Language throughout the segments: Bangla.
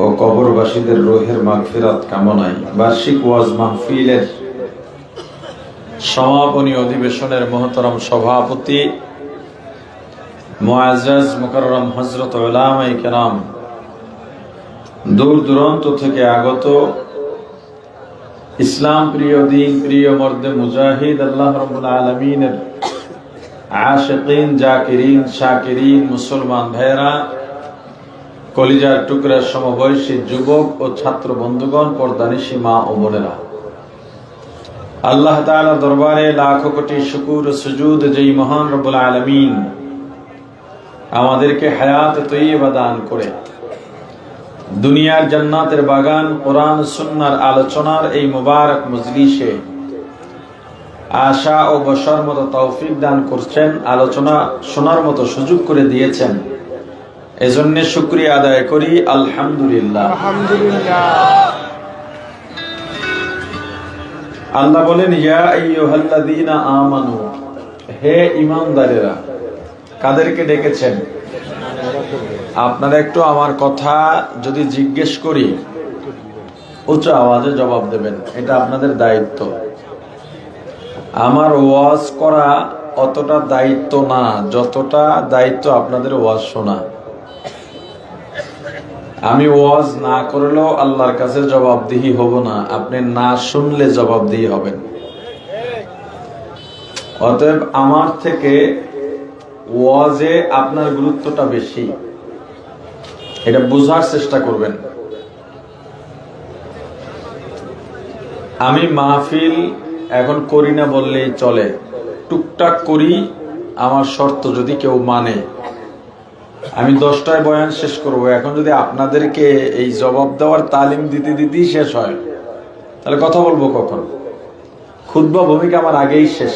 ও কবরবাসীদের রূহের মাগফিরাত কামনায় বার্ষিক ওয়াজ মাহফিলের সমাপনী অধিবেশনের মহতরম সভাপতি মুআজ্জাজ মুকাররম হযরত উলামায়ে কেরাম, দূর দূরান্ত থেকে আগত ইসলাম প্রিয়, দিন প্রিয়, মর্দে মুজাহিদ, আল্লাহ রাব্বুল আলামিনের আশিকিন, জাকিরিন, শাকিরিন মুসলমান ভাইয়েরা, কলিজার টুকরা সমবয়সী যুবক ও ছাত্র বন্ধুগণ, পর্দানিশী মা ও বোনেরা, আল্লাহ তাআলা দরবারে লাখো কোটি শুকর ও সুজুদ যেই মহান রব্বুল আলামিন আমাদেরকে হায়াত তৈয়বা দান করে দুনিয়ার জান্নাতের বাগান কোরআন সুন্নাহর আলোচনার এই মুবারক মজলিসে আশা ও বসার মতো তৌফিক দান করছেন, আলোচনা শোনার মতো সুযোগ করে দিয়েছেন, এজন্য শুকরিয়া আদায় করি আলহামদুলিল্লাহ। আল্লাহ বলেন, ইয়া আইয়ুহাল্লাযীনা আমানু, হে ঈমানদারেরা। কাদেরকে ডেকেছেন? আপনারা একটু আমার কথা যদি জিজ্ঞেস করি উচ্চ আওয়াজে জবাব দেবেন, এটা আপনাদের দায়িত্ব। আমার ওয়াজ করা অতটা দায়িত্ব না যতটা দায়িত্ব আপনাদের ওয়াজ শোনা। আমি ওয়াজ না করলেও আল্লাহর কাছে জবাবদিহি হব না, আপনি না শুনলে জবাবদিহি হবেন। অতএব আমার থেকে ওয়াজে আপনার গুরুত্বটা বেশি, এটা বোঝার চেষ্টা করবেন। আমি মাহফিল এখন করি না বললেই চলে, টুকটাক করি আমার শর্ত যদি কেউ মানে। আমি 10টায় বয়ান শেষ করব, এখন যদি আপনাদেরকে এই জবাব দেওয়ার তালিম দিতে দিতেই শেষ হয় তাহলে কথা বলবো কখন? খুতবা ভূমিকা আমার আগেই শেষ,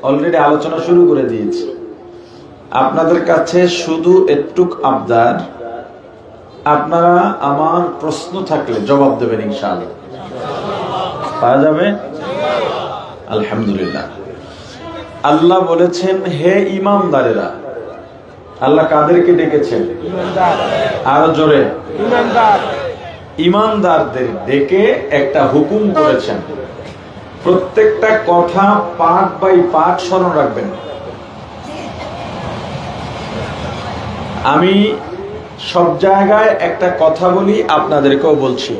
অলরেডি আলোচনা শুরু করে দিয়েছি। আপনাদের কাছে শুধু একটুক আবদার, আপনারা আমার প্রশ্ন থাকলে জবাব দেবেন ইনশাআল্লাহ। পাওয়া যাবে? আলহামদুলিল্লাহ। আল্লাহ বলেছেন, হে ঈমানদারেরা। আল্লাহ কাদেরকে ডেকেছেন? আরো জোরে। ঈমানদারদের ডেকে একটা হুকুম করেছেন। প্রত্যেকটা কথা পার্ট বাই পার্ট স্মরণ রাখবেন। আমি সব জায়গায় একটা কথা বলি, আপনাদেরকেও বলছি।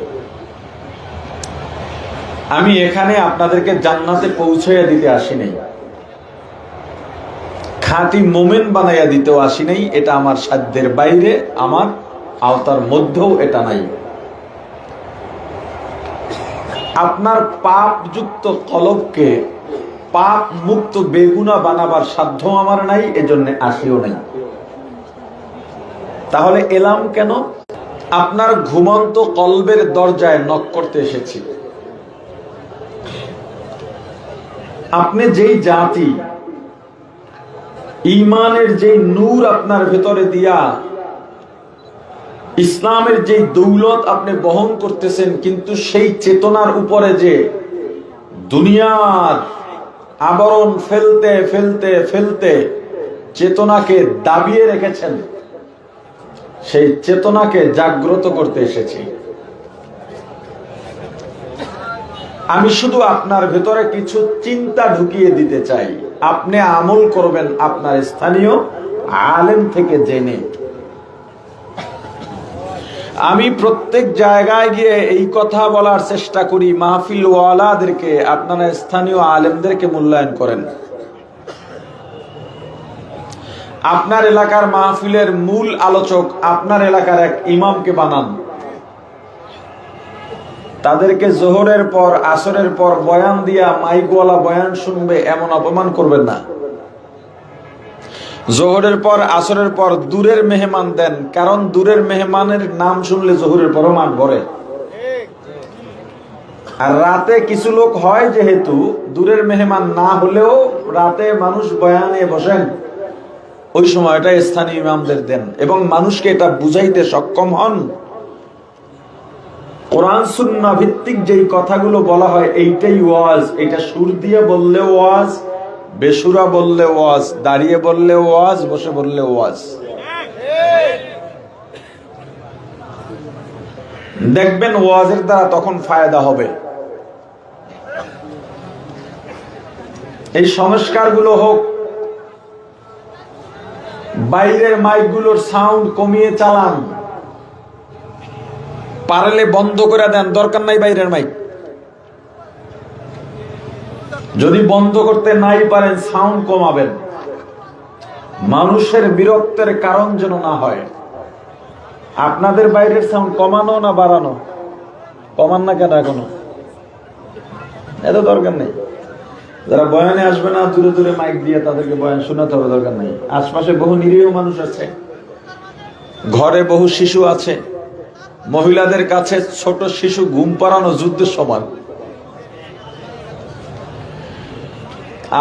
আমি এখানে আপনাদেরকে জান্নাতে পৌঁছাইয়া দিতে আসি নাই, খাঁটি মোমেন বানাইয়া দিতেও আসি নাই। এটা আমার সাধ্যের বাইরে, আমার আওতার মধ্যেও এটা নাই। আপনার পাপযুক্ত কলবকে পাপ মুক্ত বেগুনা বানাবার সাধ্য আমার নাই, এজন্য আসিও নাই। তাহলে এলাম কেন? আপনার ঘুমন্ত কলবের দরজায় নক করতে এসেছি। আপনি যেই জাতি, ঈমানের যেই নূর আপনার ভেতরে দিয়া ইসলামের যেই দৌলত আপনি বহন করতেছেন, কিন্তু সেই চেতনার উপরে যে দুনিয়ার আবরণ ফেলতে ফেলতে ফেলতে চেতনাকে দাবিয়ে রেখেছেন, সেই চেতনাকে জাগ্রত করতে এসেছি। আমি শুধু আপনার ভেতরে কিছু চিন্তা ঢুকিয়ে দিতে চাই, আপনি আমল করবেন আপনার স্থানীয় আলেম থেকে জেনে। আমি প্রত্যেক জায়গায় গিয়ে এই কথা বলার চেষ্টা করি, মাহফিল ওয়ালাদেরকে, আপনারা স্থানীয় আলেমদেরকে মূল্যায়ন করেন। আপনার এলাকার মাহফিলের মূল আলোচক আপনার এলাকার এক ইমামকে বানান। তাদেরকে জোহরের পর আসরের পর বয়ান দিয়া মাইকওয়ালা বয়ান শুনবে এমন অপমান করবেন না। জোহরের পর আসরের পর দূরের মেহমান দেন, কারণ দূরের মেহমানের নাম শুনলে জোহরের পরও মান ভরে। আর রাতে কিছু লোক হয়, যেহেতু দূরের মেহমান না হলেও রাতে মানুষ বয়ানে বসেন, ওই সময়টা স্থানীয় ইমামদের দেন এবং মানুষকে এটা বুঝাইতে সক্ষম হন। কোরআন সুন্নাহ ভিত্তিক যেই কথাগুলো বলা হয় এইটাই ওয়াজ। এটা সুর দিয়ে বললে ওয়াজ, বেসুরা বললে ওয়াজ, দাঁড়িয়ে বললে ওয়াজ, বসে বললে ওয়াজ। দেখবেন ওয়াজের দ্বারা তখন ফায়দা হবে। এই সংস্কারগুলো হোক, বাইরের মাইকগুলোর সাউন্ড কমিয়ে চালান, পারলে বন্ধ করে দেন, দরকার নাই বাইরের মাইক। যদি বন্ধ করতে নাই পারেন সাউন্ড কমাবেন, মানুষের বিরক্তের কারণ যেন না হয়। আপনাদের বাইরের সাউন্ড কমানো না বাড়ানো? কমান না কেন এখনো? এত দরকার নেই। যারা বয়ানে আসবে না দূরে দূরে মাইক দিয়ে তাদেরকে বয়ান শোনাতে হবে, দরকার নেই। আশপাশে বহু নিরীহ মানুষ আছে, ঘরে বহু শিশু আছে, মহিলাদের কাছে ছোট শিশু ঘুম পাড়ানো যুদ্ধের সমান।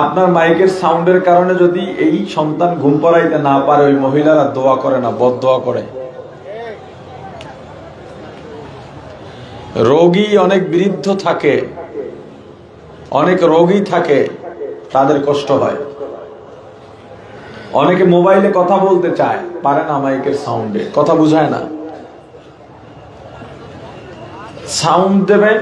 আপনার মাইকের সাউন্ডের কারণে যদি এই সন্তান ঘুম পাড়াইতে না পারে, ওই মহিলারা দোয়া করে না, বদদোয়া করে। রোগী অনেক বৃদ্ধ থাকে, অনেক রোগী থাকে, তাদের কষ্ট হয়। অনেকে মোবাইলে কথা বলতে চায়, পারে না মাইকের সাউন্ডে, কথা বুঝায় না। সাউন্ড দেবেন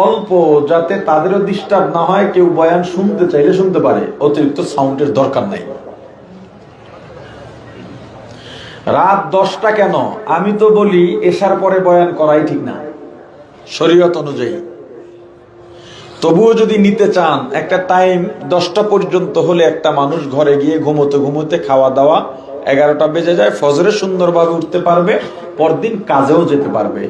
অল্প, যাতে তাদেরও ডিস্টার্ব না হয়। কেউ বয়ান শুনতে চাইলে শুনতে পারে, অতিরিক্ত সাউন্ডের দরকার নাই। রাত 10টা কেন? আমি তো বলি এশার পরে বয়ান করাই ঠিক না শরীয়ত অনুযায়ী। তবুও যদি নিতে চান, একটা টাইম 10টা পর্যন্ত হলে একটা মানুষ ঘরে গিয়ে ঘুমোতে ঘুমোতে খাওয়া দাওয়া 11টা বেজে যায়, ফজরে সুন্দরভাবে উঠতে পারবে, পরদিন কাজেও যেতে পারবে।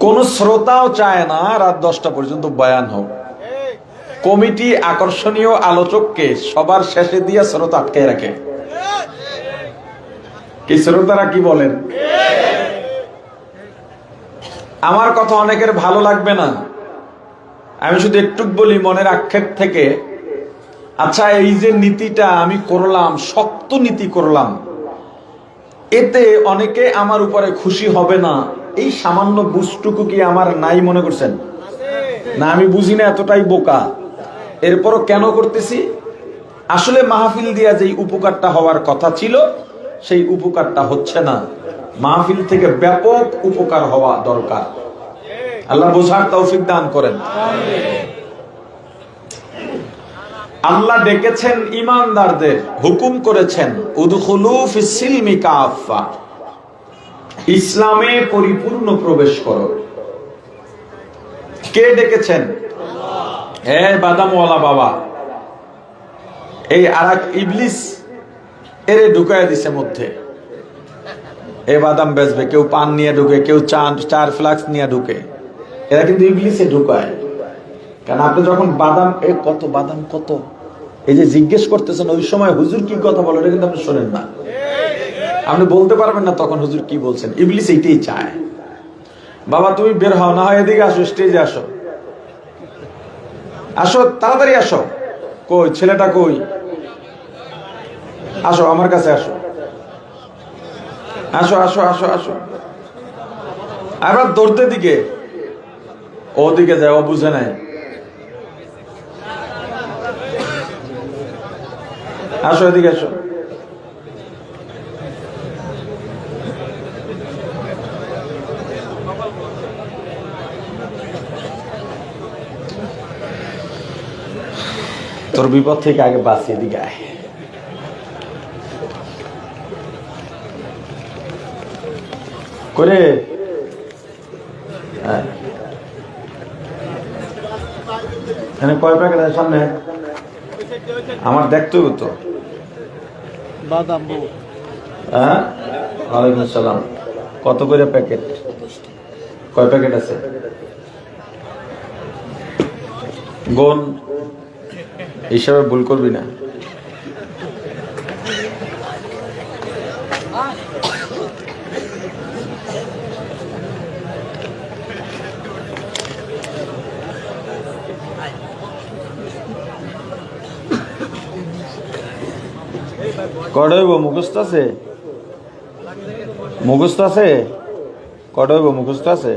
কোন শ্রোতাও চায় না রাত 10টা পর্যন্ত বয়ান হোক। কমিটি আকর্ষণীয় আলোচককে সবার শেষে দিয়ে শ্রোতা আটকে রাখে। কি শ্রোতারা কি বলেন? আমার কথা অনেকের ভালো লাগবে না, আমি শুধু একটু বলি মনের আক্ষেপ থেকে। আচ্ছা, এই যে নীতিটা আমি করলাম, শক্ত নীতি করলাম, এতে অনেকে আমার উপরে খুশি হবে না, এই সামান্য বুঝটুকু কি আমার নাই মনে করছেন? না, আমি বুঝি না, এতটাই বোকা। এরপরও কেন করতেছি? আসলে মাহফিল দিয়া যেই উপকারটা হওয়ার কথা ছিল, সেই উপকারটা হচ্ছে না। মাহফিল থেকে ব্যাপক উপকার হওয়া দরকার। আল্লাহ বোঝার তৌফিক দান করেন। আল্লাহ ডেকেছেন ঈমানদারদের, হুকুম করেছেন উদখুলু ফিস সিলমি কাফা, ইসলামে পরিপূর্ণ প্রবেশ করো। কে ডেকেছেন? হে বাদামওয়ালা বাবা, এই আরেক ইবলিস এরে ঢুকায় দিছে মধ্যে। এ বাদাম বেচবে, কেউ পান নিয়ে ঢুকে, কেউ চার ফ্লাক্স নিয়ে ঢুকে। এরা কিন্তু ইবলিসে ঢুকায়। কারণ আপনি যখন বাদাম, কত বাদাম কত, এই যে জিজ্ঞেস করতেছেন, ওই সময় হুজুর কি কথা বলে, এটা কিন্তু আপনি শোনেন না। আপনি বলতে পারবেন না তখন হুজুর কি বলছেন। ইবলিস এইটাই চায়। বাবা তুমি বের হও, না হয় এদিকে আসো, স্টেজে আসো, আসো তাড়াতাড়ি আসো। কই ছেলেটা কই? আসো আমার কাছে, আসো আসো আসো আসো আসো। আবার দৌড়তে দিকে, ওদিকে যায়, ও বুঝে নাই। আসো এদিকে আসো। তোর বিপদ থেকে আগে বাঁচিয়ে দিকে আয়। করে এখানে কয় প্যাকেট আছে সামনে? আমার দেখতে হবে তো। হ্যাঁ, ওয়ালাইকুম আসসালাম। কত করে প্যাকেট? কয় প্যাকেট আছে? গোন, হিসাবে ভুল করবি না। কটা হইব? মুখস্থ আছে? মুখস্থ আছে? কটা হইব? মুখস্থ আছে?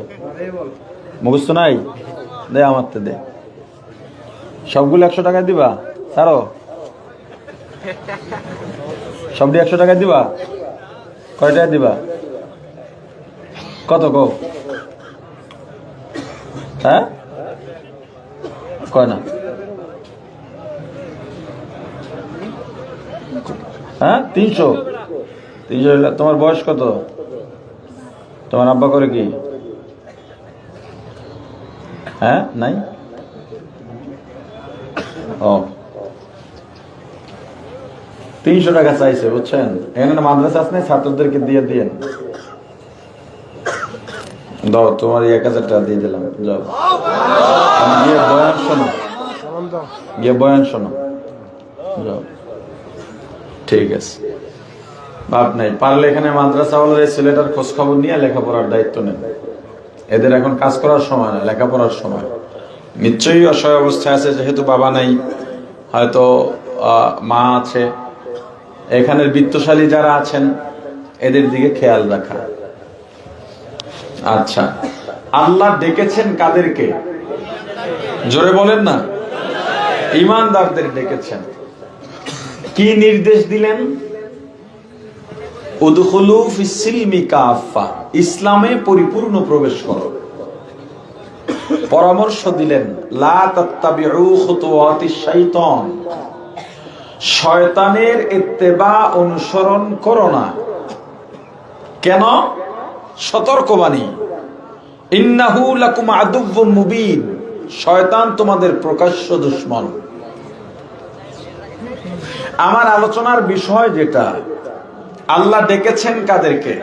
মুখস্থ নাই? দে আমার তো দে। সবগুলো 100 টাকা দিবা? ছাড়ো, সবটি 100 টাকা দিবা? কয়টায় দিবা? কত গো? হ্যাঁ, কয় না? হ্যাঁ, 300। তোমার বয়স কত? তোমার আব্বা করে কি? হ্যাঁ, নাই? ও, 300 টাকা চাইছে, বুঝছেন? এখানে মাদ্রাসা আছে, ছাত্রদেরকে দিয়ে দিয়েন। দাও, তোমার 1000 টাকা দিয়ে দিলাম। যাও, গিয়ে বয়ান শোনো, গিয়ে বয়ান শোনো। যাও, ঠিক আছে, ভাব নাই। পারলে এখানে মাদ্রাসাওয়ালার এই ছেলেটার খোঁজ খবর নিয়ে লেখাপড়ার দায়িত্ব নেন। এদের এখন কাজ করার সময় না, লেখাপড়ার সময়। নিশ্চয়ই অসহায় অবস্থায় আছে, যেহেতু বাবা নাই, হয়তো মা আছে। এখানের বিত্তশালী যারা আছেন, এদের দিকে খেয়াল রাখা। আচ্ছা, আল্লাহ ডেকেছেন কাদেরকে? জোরে বলেন না। ঈমানদারদের ডেকেছেন। কি নির্দেশ দিলেন? উদখুলু ফিস-সিলমি কাফা, ইসলামে পরিপূর্ণ প্রবেশ করো। পরামর্শ দিলেন, লা তাত্তাবিউ খুতুওয়াতিশ শাইতান, শয়তানের ইত্তেবা অনুসরণ করো না। কেন? সতর্কবাণী, ইন্নাহু লাকুম আদুউম মুবিন, শয়তান তোমাদের প্রকাশ্য দুশমন। আমার আলোচনার বিষয় যেটা, আল্লাহ ডেকেছেন কাদেরকে?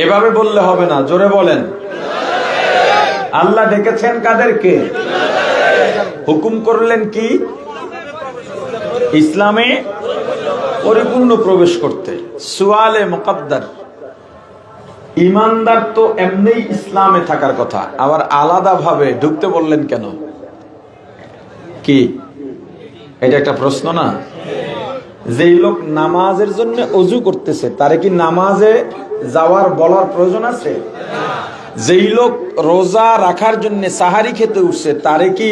এভাবে বললে হবে না, জোরে বলেন। আল্লাহ ডেকেছেন কাদেরকে? হুকুম করলেন কি? ইসলামে পরিপূর্ণ প্রবেশ করতে। সুয়ালে মুকদ্দার, ইমানদার তো এমনি ইসলামে থাকার কথা, আবার আলাদা ভাবে ঢুকতে বললেন কেন? কি এটা একটা প্রশ্ন না? যেই লোক নামাজের জন্য অজু করতেছে, তারে কি নামাজে যাওয়ার বলার প্রয়োজন আছে? যেই লোক রোজা রাখার জন্য সাহারি খেতে উঠছে, তারে কি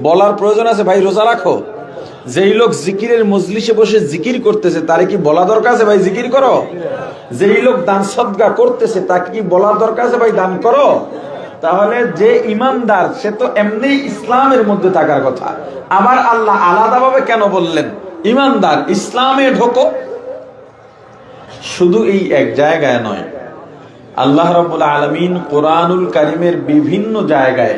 বলার প্রয়োজন আছে, ভাই রোজা রাখো? যেই লোক জিকিরের মজলিসে বসে জিকির করতেছে, তারে কি বলা দরকার আছে, ভাই জিকির করো? যেই লোক দান সদকা করতেছে, তাকে কি বলার দরকার আছে, ভাই দান করো? তাহলে যে ইমানদার, সে তো এমনি ইসলামের মধ্যে থাকার কথা। আবার আল্লাহ আলাদাভাবে কেন বললেন ইমানদার ইসলামে ঢোকো? শুধু এই এক জায়গায় নয়, আল্লাহ রাব্বুল আলামিন কোরআনুল কারীমের বিভিন্ন জায়গায়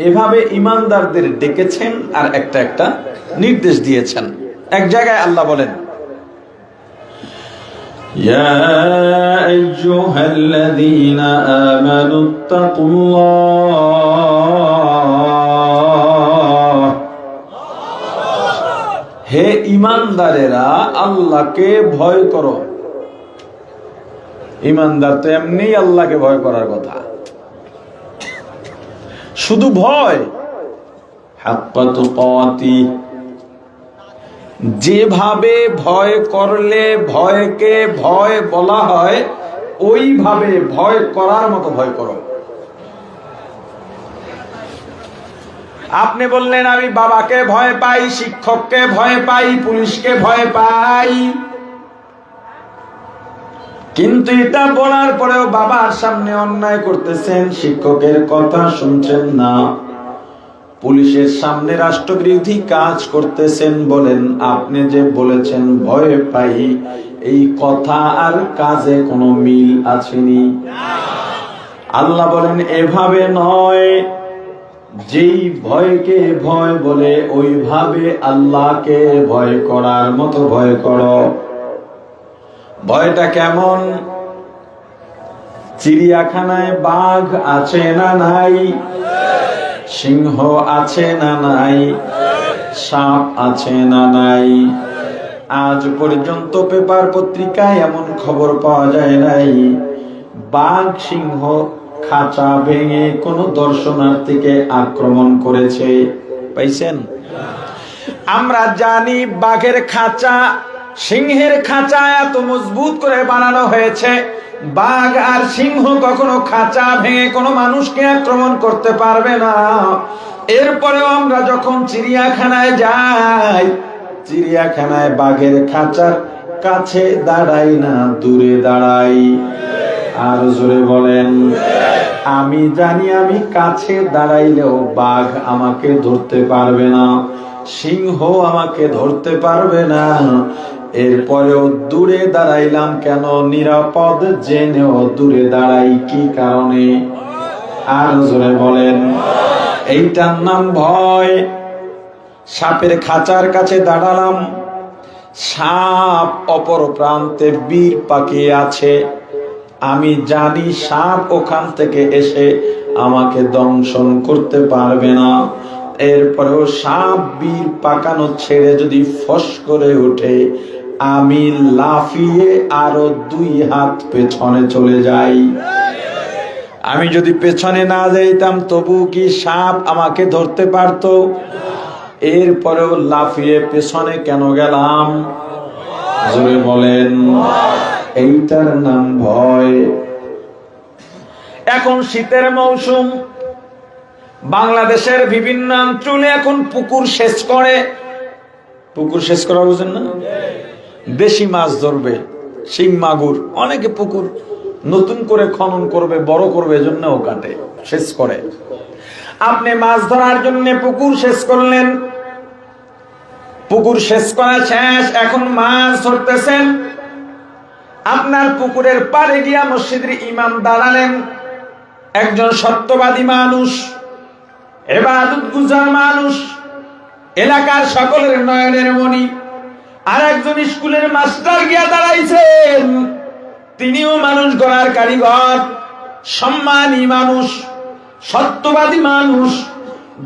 এভাবে ইমানদারদের ডেকেছেন আর একটা একটা নির্দেশ দিয়েছেন। এক জায়গায় আল্লাহ বলেন, ইয়া আইয়ুহাল্লাযীনা আমানুত্তাকুল্লাহ, হে ইমানদারেরা আল্লাহকে ভয় করো। ইমানদার তো এমনি আল্লাহকে ভয় করার কথা, শুধু ভয়। হাক্কা তুকাতি, যেভাবে ভয় করলে ভয়কে ভয় বলা হয়, ওইভাবে ভয় করার মতো ভয় করো। আপনি বললেন আমি বাবাকে ভয় পাই, শিক্ষককে ভয় পাই, পুলিশকে ভয় পাই, কিন্তু এটা বলার পরেও বাবার সামনে অন্যায় করতেছেন, শিক্ষকের কথা শুনছেন না, পুলিশের সামনে রাষ্ট্রবিরোধী কাজ করতেছেন। বলেন, আপনি যে বলেছেন ভয় পাই, এই কথা আর কাজে কোনো মিল আসেনি। আল্লাহ বলেন এভাবে নয়, যেই ভয়কে ভয় বলে ওইভাবে আল্লাহকে ভয় করার মতো ভয় করো। ভয়টা কেমন? চিড়িয়াখানায় বাঘ আছে না নাই? সিংহ আছে না নাই? সাপ আছে না নাই? আজ পর্যন্ত পেপার পত্রিকায় এমন খবর পাওয়া যায় নাই বাঘ সিংহ খাঁচা ভেঙে কোন দর্শনার্থীকে আক্রমণ করেছে। পাইছেন? আমরা জানি বাঘের খাঁচা, সিংহের খাঁচা এত মজবুত করে বানানো হয়েছে, বাঘ আর সিংহ কখনো খাঁচা ভেঙে কোনো মানুষকে আক্রমণ করতে পারবে না। এরপরেও আমরা যখন চিড়িয়াখানায় যাই, চিড়িয়াখানায় বাঘের খাঁচার কাছে দাঁড়াই না, দূরে দাঁড়াই। আর জোরে বলেন। আমি জানি আমি কাছে দাঁড়াইলেও বাঘ আমাকে ধরতে পারবে না, সিংহ আমাকে ধরতে পারবে না, এরপরেও দূরে দাঁড়াইলাম কেন? নিরাপদ জেনেও দূরে দাঁড়াই কি কারণে? আর জোরে বলেন। এইটার নাম ভয়। সাপের খাঁচার কাছে দাঁড়ালাম, সাপ অপর প্রান্তে বীর পাকিয়ে আছে, আমি জানি সাপ ওখান থেকে এসে আমাকে দংশন করতে পারবে না, এরপরেও সাপ বীর পাকানো ছেড়ে যদি ফস করে ওঠে, আমি লাফিয়ে আরো 2 হাত পেছনে চলে যাই। আমি যদি পেছনে না যাইতাম তবু কি সাপ আমাকে ধরতে পারতো? এরপরেও লাফিয়ে পেছনে কেন গেলাম? জোরে বলেন। এইটার নাম ভয়। এখন শীতের মৌসুম, বাংলাদেশের বিভিন্ন অঞ্চলে এখন পুকুর সেচ করে। পুকুর সেচ করা বুঝেন না? দেশি মাছ ধরবে, শিং মাগুর, অনেকে পুকুর নতুন করে খনন করবে, বড় করবে, এজন্যও কাটে, সেচ করে। আপনি মাছ ধরার জন্য পুকুর সেচ করলেন, পুকুর সেচ করা শেষ, এখন মাছ ধরতেছেন। আপনার পুকুরের পাড়ে গিয়া মসজিদের ইমাম দাঁড়ালেন, একজন সত্যবাদী মানুষ, ইবাদত গুজার মানুষ, এলাকার সকলের নয়নের মণি। আর একজন স্কুলের মাস্টার গিয়া দাঁড়াইছেন, তিনিও মানুষ গড়ার কারিগর, সম্মানী মানুষ, সত্যবাদী মানুষ।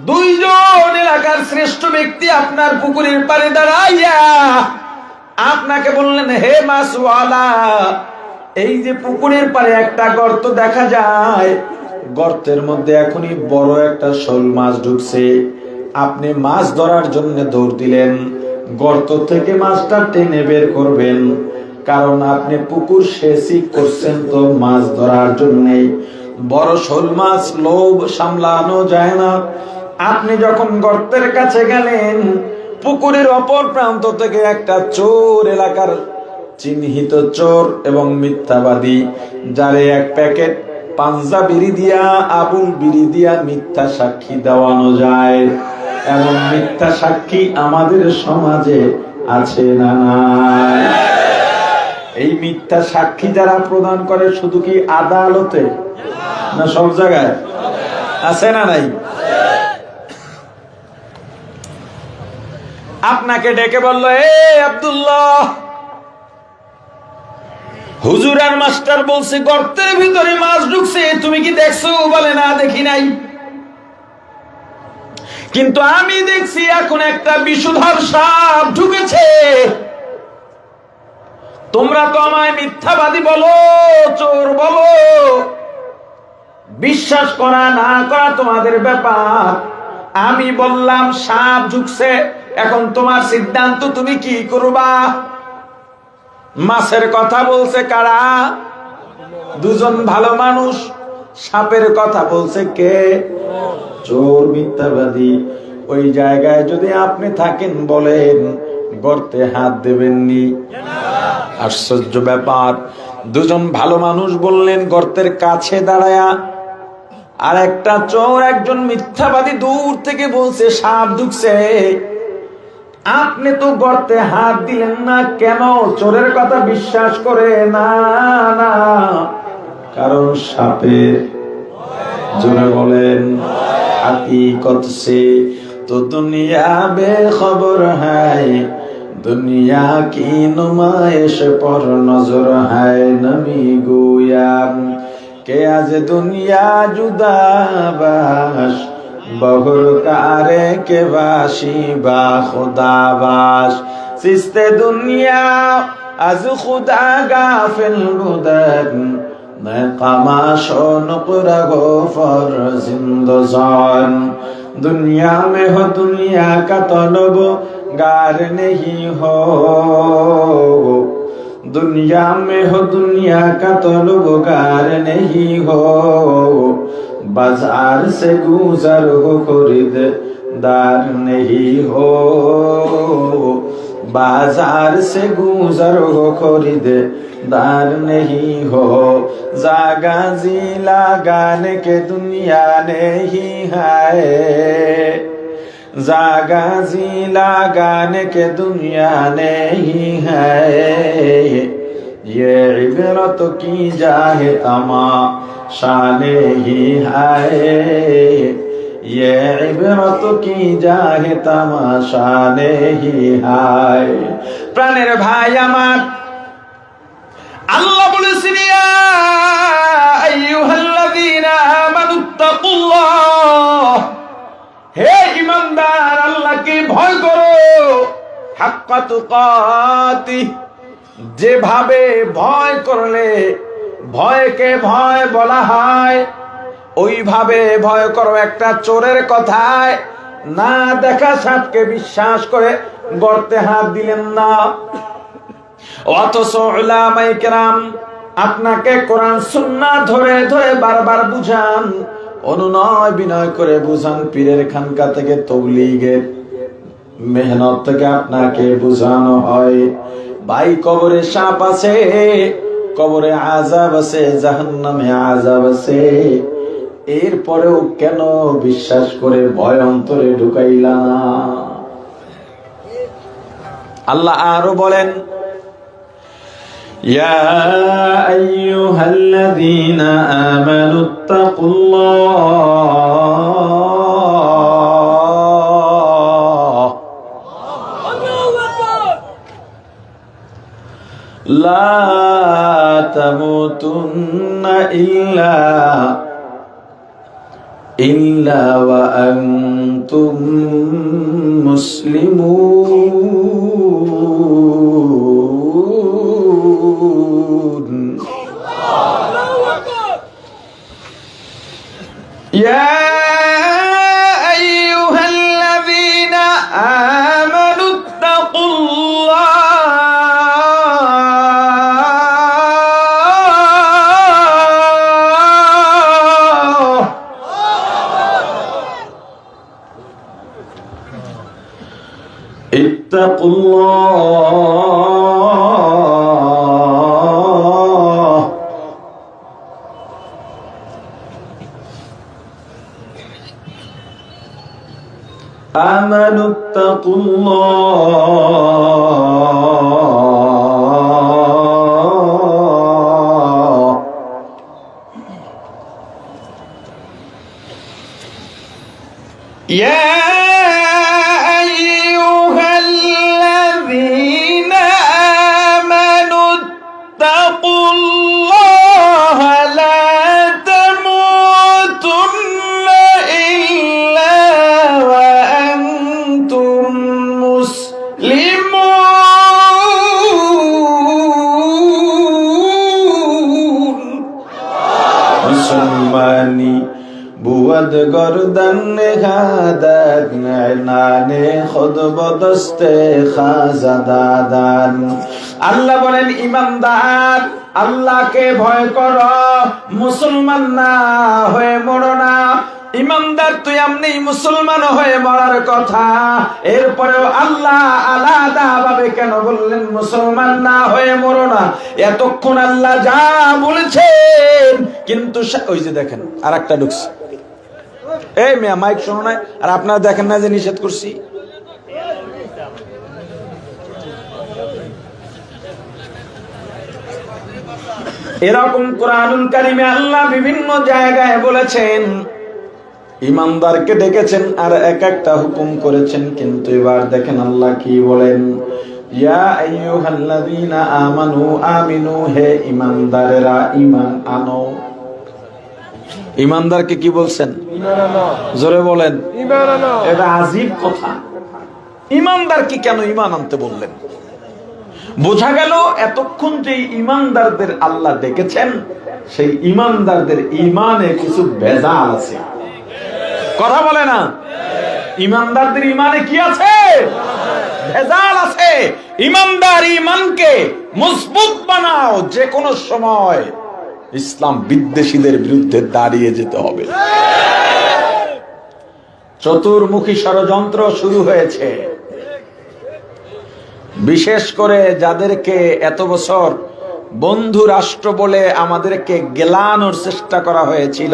2 জন এলাকার শ্রেষ্ঠ ব্যক্তি আপনার পুকুরের পাড়ে দাঁড়াইয়া আপনাকে বললেন, হে মাছওয়ালা, এই যে পুকুরের পাড়ে একটা গর্ত দেখা যায়, গর্তের মধ্যে এখনই বড় একটা শোল মাছ ঢুকছে। আপনি মাছ ধরার জন্য দৌড় দিলেন, গর্ত থেকে মাছটা টেনে বের করবেন, কারণ আপনি পুকুর সেচই করছেন তো মাছ ধরার জন্যে। বড় শোল মাছ লোভ সামলানো যায় না। আপনি যখন গর্তের কাছে গেলেন, পুকুরের অপর প্রান্ত থেকে একটা চোর, এলাকার চিহ্নিত চোর এবং মিথ্যাবাদী, যারে 1 প্যাকেট পাঞ্জা বিড়ি দিয়া, আবুল বিড়ি দিয়া মিথ্যা সাক্ষী দেওয়ানো যায়, এবং মিথ্যা সাক্ষী আমাদের সমাজে আছে না নাই? এই মিথ্যা সাক্ষী যারা প্রদান করে শুধু কি আদালতে না সব জায়গায় আছে না নাই? আপনাকে ডেকে বললো, এ আব্দুল্লাহ, হুজুর আর মাস্টার বলছে গর্তের ভিতরে মাছ ঢুকছে, তুমি কি দেখছো? বলে, না দেখি নাই, কিন্তু আমি দেখছি এখন একটা বিষধর সাপ ঢুকেছে। তোমরা তো আমায় মিথ্যাবাদী বলো, চোর বলো, বিশ্বাস করা না করা তোমাদের ব্যাপার। আমি বললাম সাপ ঢুকছে, এখন তোমার সিদ্ধান্ত, তুমি কি করবা? মাছের কথা বলছে কারা? 2 জন ভালো মানুষ। সাপের কথা বলছে কে? চোর, মিথ্যাবাদী। ওই জায়গায় যদি আপনি থাকেন, বলেন গর্তে হাত দেবেননি? আশ্চর্য ব্যাপার। 2 জন ভালো মানুষ বললেন গর্তের কাছে দাঁড়ায়া, আর একটা চোর, একজন মিথ্যাবাদী দূর থেকে বলছে সাপ ঢুকছে। আপনি তো গর্তে হাত দিলেন না কেন? চোরের কথা বিশ্বাস করে না, না, কারণ সাপের। জোরে বলেন। হাকিকত সে তো দুনিয়া বেখবর হ্যায়, দুনিয়া কি নুমাইশ পর নজর হ্যায়, নবী গোয়াম কে আজ দুনিয়া জুদা বাস, বহুর কারে কে বাসি বা খুদা বাস, সিস্তে দুনিয়া আজ খুদা গাফিল বুদান, कामाश नुकरा गोफर जिंदजान, दुनिया में हो दुनिया का तलब गार नहीं हो, दुनिया में हो दुनिया का तलब गार नहीं हो, बाजार से गुजर हो खरीददार नहीं हो, बाजार से गुजर हो खरीददार नहीं हो, जागा जी लगाने के दुनिया नहीं है, जागा जी लगाने के दुनिया नहीं है, ये इबरत की जाए तमाशा नहीं है, ये इबरत की जाए तमाशा नहीं है। প্রাণের ভাই আমার, আল্লাহ বলেছেন ইয়া আইয়ুহাল্লাযীনা আমানুত্তাকুল্লাহ, হে ঈমানদার আল্লাহকে ভয় করো, হাক্কা তুকাতিহ, যেভাবে ভয় করলে ভয়কে ভয় বলা হয় ওইভাবে ভয় করো। একটা চোরের কথায় না দেখা সাপকে বিশ্বাস করে গর্তে হাত দিলেন না। অথচ উলামায়ে কেরাম আপনাকে কোরআন সুন্নাহ ধরে ধরে বারবার বুঝান, অনুনয় বিনয় করে বুঝান, পীরের খানকা থেকে তবলিগের মেহনত থেকে আপনাকে বুঝানো হয়, ভাই কবরে সাপ আছে, কবরে আযাব আছে, জাহান্নামে আযাব আছে, এরপরেও কেন বিশ্বাস করে ভয় অন্তরে ঢুকাইলা না? আল্লাহ আরো বলেন, ইয়া আইয়ুহাল্লাযীনা আমানুত্তাকুল্লাহ লা তামুতুন্না ইল্লা ওয়া আনতুম মুসলিমুন। ইয়া আইয়ুহাল্লাযীনা আমানুত্তাকুল্লাহ ইত্তাকুল্লাহ আমানুত্তাকুল্লাহ ইয়া बुअद गर्दन हादत नाने खुद बदस्ते खाजादादान। আল্লাহ বলেন ঈমানদার আল্লাহকে ভয় করো, মুসলমান না হয়ে মরো না। ঈমানদার তুই এমনি মুসলমান হয়ে মরার কথা, এরপরেও আল্লাহ আলাদা ভাবে কেন বললেন মুসলমান না হয়ে মরো না? এতক্ষণ আল্লাহ যা বলেছেন, কিন্তু ওই যে দেখেন আর একটা ঢুকছে, এই মিয়া মাইক শোনো নাই, আর আপনারা দেখেন না যে নিষেধ করছি? এরকম কোরআনুল কারীমে আল্লাহ বিভিন্ন জায়গায় বলেছেন, ঈমানদারকে ডেকেছেন আর এক একটা হুকুম করেছেন। কিন্তু এবার দেখেন আল্লাহ কি বলেন, ইয়া আইয়ুহাল্লাযীনা আমানু আমিনু, হে ঈমানদারেরা ঈমান আনো। ঈমানদারকে কি বলছেন? জোরে বলেন, ঈমান আনো। এটা আজীব কথা, ঈমানদারকে কেন ঈমান আনতে বললেন? বোঝা গেল এতক্ষণ যে ঈমানদারদের আল্লাহ ডেকেছেন, সেই ঈমানদারদের ঈমানে কিছু ভেজাল আছে। কথা বলে না? ঈমানদারদের ঈমানে কি আছে? ভেজাল আছে। ঈমানদার ঈমানকে মজবুত বানাও, যে কোনো সময় ইসলাম বিদ্বেষীদের বিরুদ্ধে দাঁড়িয়ে যেতে হবে। চতুর্মুখী ষড়যন্ত্র শুরু হয়েছে, বিশেষ করে যাদেরকে এত বছর বন্ধু রাষ্ট্র বলে আমাদেরকে গেলানোর চেষ্টা করা হয়েছিল,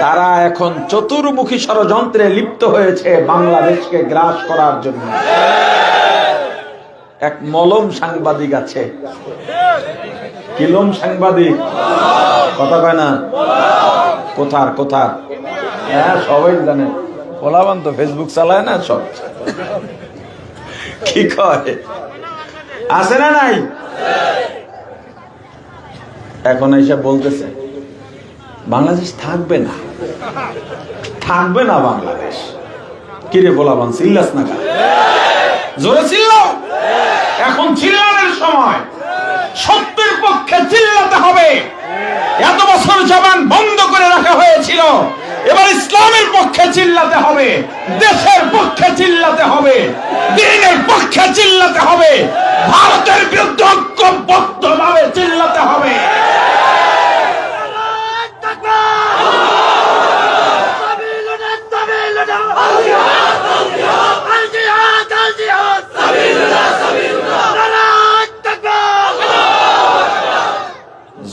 তারা এখন চতুর্মুখী ষড়যন্ত্রে লিপ্ত হয়েছে বাংলাদেশকে গ্রাস করার জন্য। এক মলম সাংবাদিক আছে, কিলম সাংবাদিক, কথা কয় না, কোথার হ্যাঁ সবাই জানে, পোলাবান তো ফেসবুক চালায় না, সব কি কয় আছে না নাই, এখন এইসব বলতেছে বাংলাদেশ থাকবে না বাংলাদেশ। কিরে পোলাবান চিল্লাস না কেন? জোরে চিল্লাও, এখন চিল্লানোর সময়, সত্যের পক্ষে চিল্লাতে হবে। এত বছর জবান বন্ধ করে রাখা হয়েছিল, এবার ইসলামের পক্ষে চিল্লাতে হবে, দেশের পক্ষে চিল্লাতে হবে, দ্বীনের পক্ষে চিল্লাতে হবে, ভারতের বিরুদ্ধে ঐক্যবদ্ধভাবে চিল্লাতে হবে।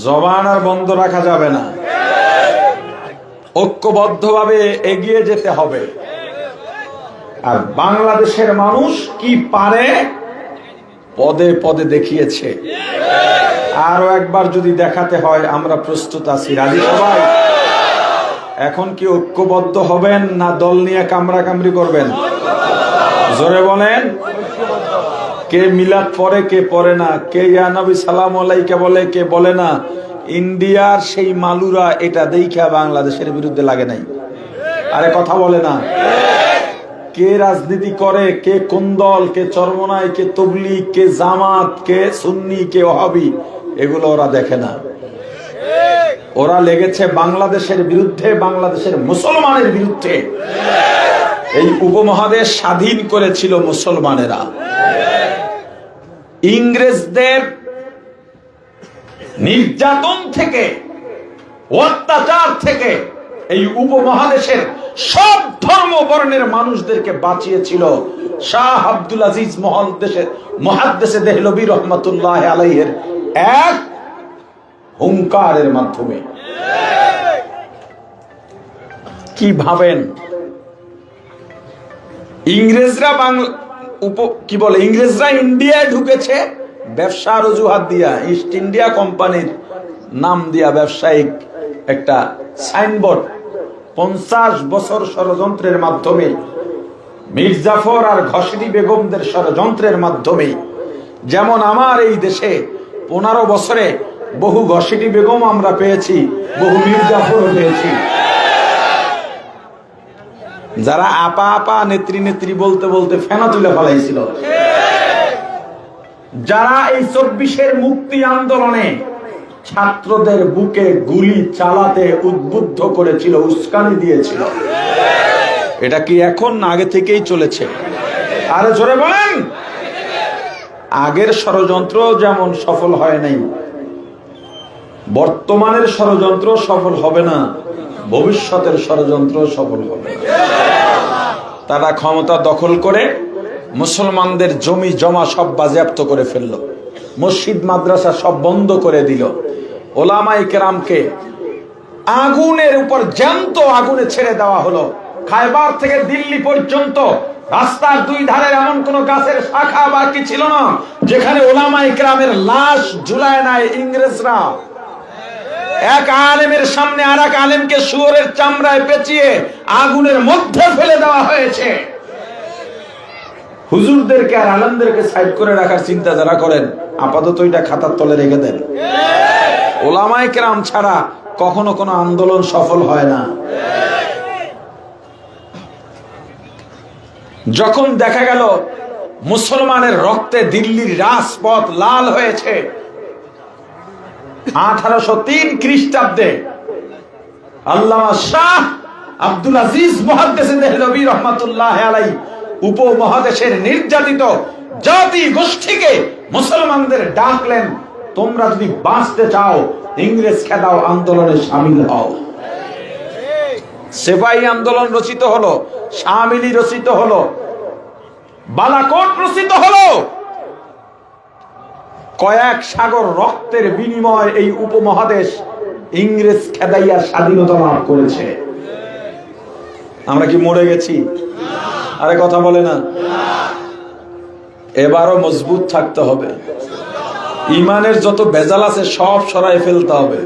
জবান আর বন্ধ রাখা যাবে না, ঐক্যবদ্ধভাবে এগিয়ে যেতে হবে। আর বাংলাদেশের মানুষ কি পারে পদে পদে দেখিয়েছে, আরো একবার যদি দেখাতে হয় আমরা প্রস্তুত আছি। রাজি সবাই? এখন কি ঐক্যবদ্ধ হবেন না দল নিয়ে কামড়া কামড়ি করবেন? জোরে বলেন। কে মিলাদ পড়ে, কে পড়ে না, কে ইয়া নবী সালাম আলাইকা বলে, কে বলে না। ইন্ডিয়ার সেই মালুরা এটা দেখা বাংলাদেশের বিরুদ্ধে লাগে নাই। আরে কথা বলে না। কে রাজনীতি করে, কে কোন দল, কে চরমনাই, কে তবলিগ, কে জামাত, কে সুন্নি, কে ওহাবি, এগুলো ওরা দেখে না। ওরা লেগেছে বাংলাদেশের বিরুদ্ধে, বাংলাদেশের মুসলমানের বিরুদ্ধে। এই উপমহাদেশ স্বাধীন করেছিল মুসলমানেরা। ইংরেজদের নির্যাতন থেকে, অত্যাচার থেকে এই উপমহাদেশের সব ধর্ম বর্ণের মানুষদেরকে বাঁচিয়েছিল শাহ আব্দুল আজিজ মুহাদ্দিসে দেহলভী রহমাতুল্লাহ আলাইহির এক হুঙ্কারের মাধ্যমে। কি ভাবেন ইংরেজরা ইংরেজরা ইন্ডিয়ায় ঢুকেছে ব্যবসার অজুহাত দিয়া, ইস্ট ইন্ডিয়া কোম্পানির নাম দিয়া ব্যবসায়িক একটা সাইনবোর্ড। 50 বছর ষড়যন্ত্রের মাধ্যমে, মীর জাফর আর ঘসেরি বেগমদের ষড়যন্ত্রের মাধ্যমে, যেমন আমার এই দেশে 15 বছরে বহু ঘসেরি বেগম আমরা পেয়েছি, বহু মীর জাফরও পেয়েছি। যারা আপা আপা নেত্রী নেত্রী বলতে বলতে ফেনা তুলে ফেলাইছিল, যারা এই 24-এর মুক্তি আন্দোলনে ছাত্রদের বুকে গুলি চালাতে উদ্বুদ্ধ করেছিল, উস্কানি দিয়েছিল, এটা কি এখন আগে থেকেই চলেছে? আরে জোরে বলেন। আগের ষড়যন্ত্র যেমন সফল হয় নাই, বর্তমানের ষড়যন্ত্র সফল হবে না, ভবিষ্যতের ষড়যন্ত্র সফল হবে। তারা ক্ষমতা দখল করে মুসলমানদের জমি জমা সব বাজেয়াপ্ত করে ফেলল, মসজিদ মাদ্রাসা সব বন্ধ করে দিল, ওলামায়ে কেরামকে আগুনের উপর জ্যান্ত আগুনে ছেড়ে দেওয়া হলো। খায়বার থেকে দিল্লি পর্যন্ত রাস্তার দুই ধারে এমন কোন গাছের শাখা বাকি ছিল না যেখানে ওলামায়ে কেরামের লাশ ঝুলায় নাই ইংরেজরা। এক আলেমের সামনে আর এক আলেমকে শুয়োরের চামড়ায় পেঁচিয়ে আগুনের মধ্যে ফেলে দেওয়া হয়েছে। হুজুরদেরকে আর আলেমদেরকে সাইড করে রাখার চিন্তা যারা করেন, আপাতত এটা খাতার তলে রেখে দেন। ওলামায়ে কেরাম ছাড়া কখনো কোনো আন্দোলন সফল হয় না। যখন দেখা গেল মুসলমানের রক্তে দিল্লির রাজপথ লাল হয়েছে, 1803 খ্রিস্টাব্দে আল্লামা শাহ আব্দুল আজিজ মুহাদ্দিসে দেহলভী রহমাতুল্লাহ আলাইহি উপমহাদেশের নির্যাতিত জাতি গোষ্ঠীকে মুসলমানদের ডাকলেন, তোমরা যদি বাঁচতে চাও ইংরেজ খেদাও আন্দোলনে শামিল হও। সিপাহী আন্দোলন রচিত হলো, শামিলি রচিত হলো, বালাকোট রচিত হলো, কয়েক সাগর রক্তের বিনিময় এই উপমহাদেশ ইংরেজ খেদাইয়া স্বাধীনতা লাভ করেছে। আমরা কি মরে গেছি? আরে কথা বলে না। এবারও মজবুত থাকতে হবে, ইমানের যত ভেজাল আছে সব সরাই ফেলতে হবে।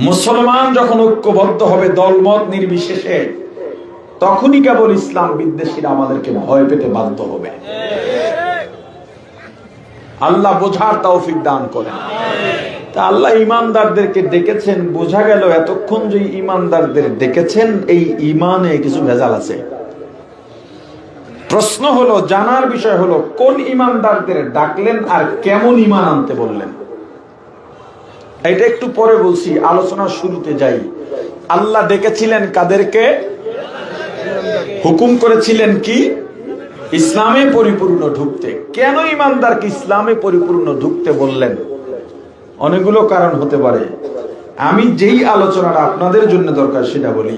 মুসলমান যখন ঐক্যবদ্ধ হবে দলমত নির্বিশেষে, তখনই কেবল ইসলাম বিদ্বেষীরা আমাদেরকে ভয় পেতে বাধ্য হবে। আল্লাহ বোঝার তৌফিক দান করেন। তা আল্লাহ ইমানদারদেরকে ডেকেছেন, বোঝা গেল এতক্ষণ যে ইমানদারদের ডেকেছেন এই ইমানে কিছু ভেজাল আছে। প্রশ্ন হলো, জানার বিষয় হলো কোন ইমানদারদের ডাকলেন আর কেমন ইমান আনতে বললেন। এটা একটু পরে বলছি, আলোচনার শুরুতে যাই। আল্লাহ ডেকেছিলেন কাদেরকে? হুকুম করেছিলেন কি? ইসলামে পরিপূর্ণ ঢুকতে। কেন ইমানদারকে ইসলামে পরিপূর্ণ ঢুকতে বললেন? অনেকগুলো কারণ হতে পারে। আমি যেই আলোচনাটা আপনাদের জন্য দরকার সেটা বলি।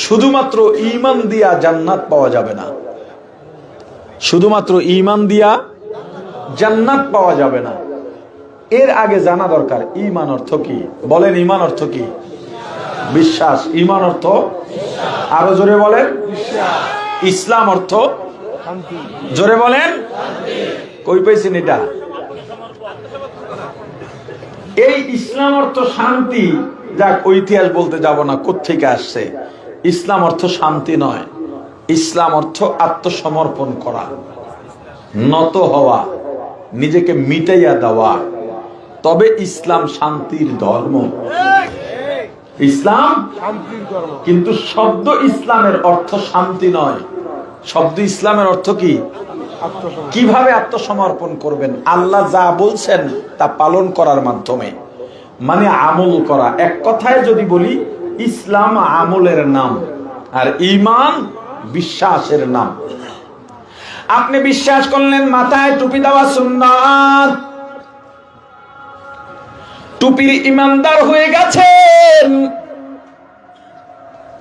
শুধুমাত্র ঈমান দিয়া জান্নাত পাওয়া যাবে না, শুধুমাত্র ঈমান দিয়া জান্নাত পাওয়া যাবে না। এর আগে জানা দরকার ঈমান অর্থ কি। বলেন ঈমান অর্থ কি? বিশ্বাস। ঈমান অর্থ আরো জোরে বলেন। ইসলাম অর্থ জোরে বলেন। কই পেয়েছেন এটা? এই ইসলাম অর্থ শান্তি। যাক, ওই ইতিহাস বলতে যাব না কোত্থেকে আসছে। ইসলাম অর্থ শান্তি নয়, ইসলাম অর্থ আত্মসমর্পণ করা, নত হওয়া, নিজেকে মিটাইয়া দেওয়া। তবে ইসলাম শান্তির ধর্ম। ইসলাম শান্তির ধর্ম, কিন্তু শব্দ ইসলামের অর্থ শান্তি নয়। শব্দ ইসলামের অর্থ কি? কিভাবে আত্মসমর্পণ করবেন? আল্লাহ যা বলছেন তা পালন করার মাধ্যমে, মানে আমল করা। এক কথায় যদি বলি, ইসলাম আমলের নাম আর ঈমান বিশ্বাসের নাম। আপনি বিশ্বাস করলেন মাথায় টুপি দেওয়া সুন্নাত, টুপির ইমানদার হয়ে গেছেন।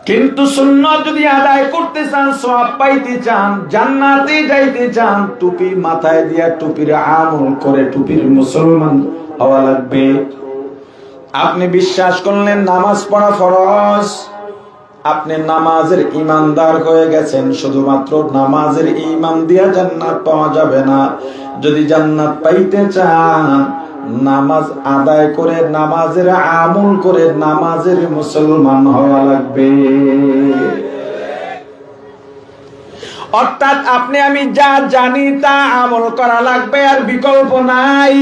কিন্তু সুন্নাত যদি আদায় করতে চান, সওয়াব পাইতে চান, জান্নাতে যাইতে চান, টুপি মাথায় দিয়া টুপির আমল করে টুপির মুসলমান হওয়া লাগবে। আপনি বিশ্বাস করলেন নামাজ পড়া ফরজ, আপনি নামাজের ইমানদার হয়ে গেছেন। শুধুমাত্র নামাজের ঈমান দিয়া জান্নাত পাওয়া যাবে না। যদি জান্নাত পাইতে চান, নামাজ আদায় করে, নামাজের আমল করে, নামাজের মুসলমান হওয়া লাগবে। অর্থাৎ আপনি আমি যা জানি তা আমল করা লাগবে, আর বিকল্প নাই।